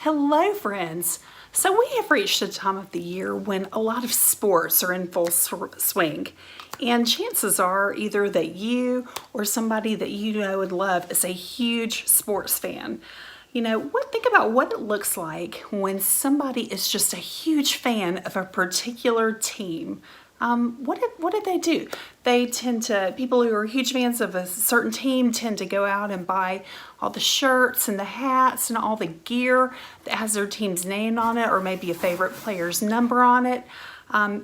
Hello friends! So we have reached a time of the year when a lot of sports are in full swing, and chances are either that you or somebody that you know and love is a huge sports fan. Think about what it looks like when somebody is just a huge fan of a particular team. What did they do? People who are huge fans of a certain team tend to go out and buy all the shirts and the hats and all the gear that has their team's name on it or maybe a favorite player's number on it.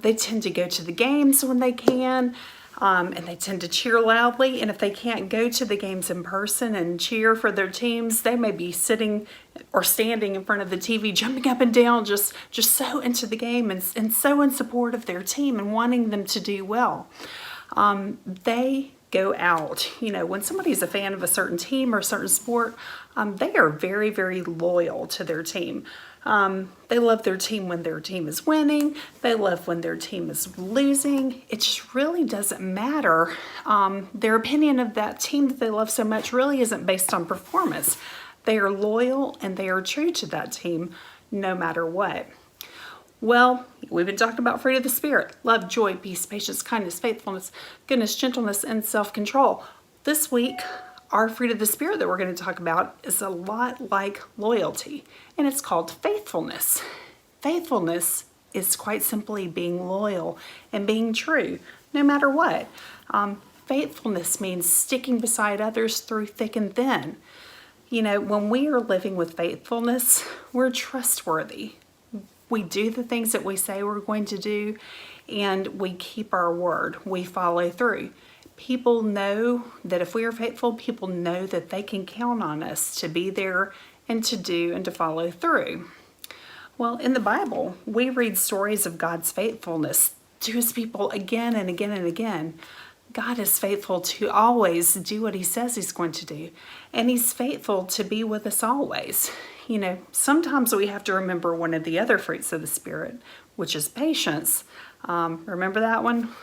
They tend to go to the games when they can. And they tend to cheer loudly, and if they can't go to the games in person and cheer for their teams, they may be sitting or standing in front of the TV, jumping up and down, just so into the game and so in support of their team and wanting them to do well. They go out. When somebody's a fan of a certain team or a certain sport, they are very, very loyal to their team. They love their team when their team is winning. They love when their team is losing. It just really doesn't matter. Their opinion of that team that they love so much really isn't based on performance. They are loyal and they are true to that team no matter what. Well, we've been talking about fruit of the Spirit: love, joy, peace, patience, kindness, faithfulness, goodness, gentleness, and self-control. This week, our fruit of the Spirit that we're going to talk about is a lot like loyalty, and it's called faithfulness. Faithfulness is quite simply being loyal and being true, no matter what. Faithfulness means sticking beside others through thick and thin. When we are living with faithfulness, we're trustworthy. We do the things that we say we're going to do, and we keep our word. We follow through. People know that if we are faithful, people know that they can count on us to be there and to do and to follow through. Well, in the Bible, we read stories of God's faithfulness to his people again and again and again. God is faithful to always do what he says he's going to do, and he's faithful to be with us always. Sometimes we have to remember one of the other fruits of the Spirit, which is patience. Remember that one?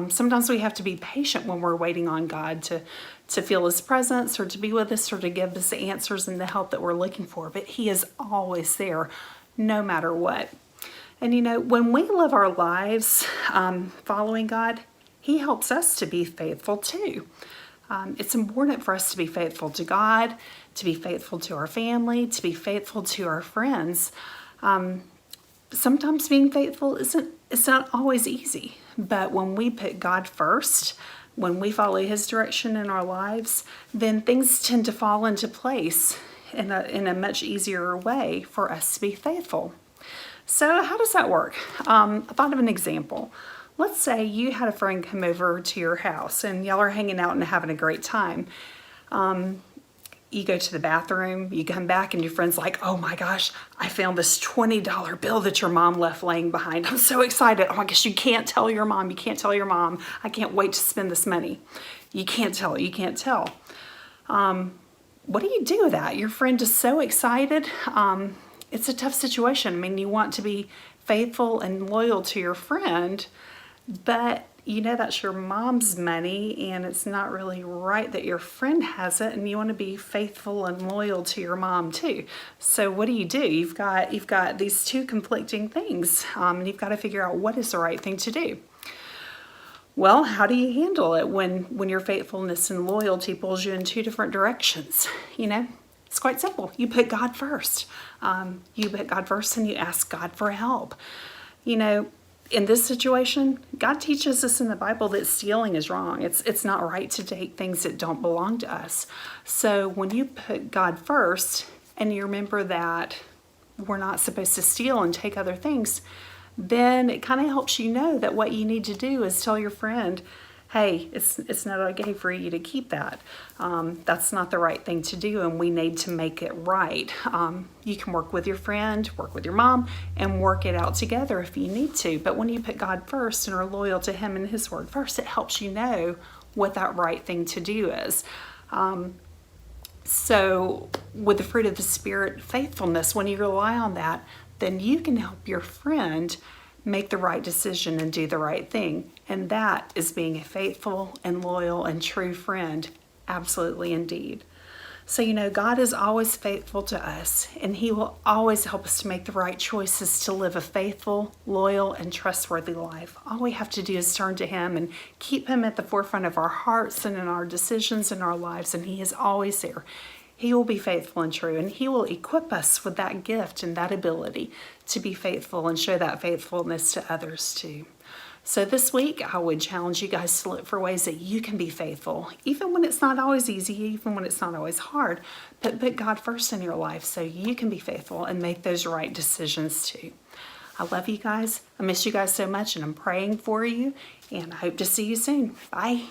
Sometimes we have to be patient when we're waiting on God to feel his presence or to be with us or to give us the answers and the help that we're looking for. But he is always there, no matter what. And when we live our lives following God, he helps us to be faithful too. It's important for us to be faithful to God, to be faithful to our family, to be faithful to our friends. Sometimes being faithful it's not always easy, but when we put God first, when we follow his direction in our lives, then things tend to fall into place in a much easier way for us to be faithful. So how does that work? I thought of an example. Let's say you had a friend come over to your house and y'all are hanging out and having a great time. You go to the bathroom, you come back and your friend's like, "Oh my gosh, I found this $20 bill that your mom left laying behind. I'm so excited. Oh my gosh, you can't tell your mom. You can't tell your mom. I can't wait to spend this money." You can't tell. You can't tell. What do you do with that? Your friend is so excited. It's a tough situation. I mean, you want to be faithful and loyal to your friend, but that's your mom's money and it's not really right that your friend has it, and you want to be faithful and loyal to your mom too. So what do? You've got these two conflicting things, and you've got to figure out what is the right thing to do. Well, how do you handle it when your faithfulness and loyalty pulls you in two different directions? It's quite simple. You put God first. You put God first and you ask God for help. In this situation, God teaches us in the Bible that stealing is wrong. It's not right to take things that don't belong to us. So when you put God first and you remember that we're not supposed to steal and take other things, then it kind of helps you know that what you need to do is tell your friend, "Hey, it's not okay for you to keep that. That's not the right thing to do, and we need to make it right." You can work with your friend, work with your mom, and work it out together if you need to. But when you put God first and are loyal to him and his word first, it helps you know what that right thing to do is. So with the fruit of the Spirit, faithfulness, when you rely on that, then you can help your friend make the right decision and do the right thing. And that is being a faithful and loyal and true friend. Absolutely indeed. So, God is always faithful to us, and He will always help us to make the right choices to live a faithful, loyal, and trustworthy life. All we have to do is turn to Him and keep Him at the forefront of our hearts and in our decisions in our lives, and He is always there. He will be faithful and true, and He will equip us with that gift and that ability to be faithful and show that faithfulness to others too. So this week, I would challenge you guys to look for ways that you can be faithful, even when it's not always easy, even when it's not always hard, but put God first in your life so you can be faithful and make those right decisions too. I love you guys. I miss you guys so much, and I'm praying for you, and I hope to see you soon. Bye.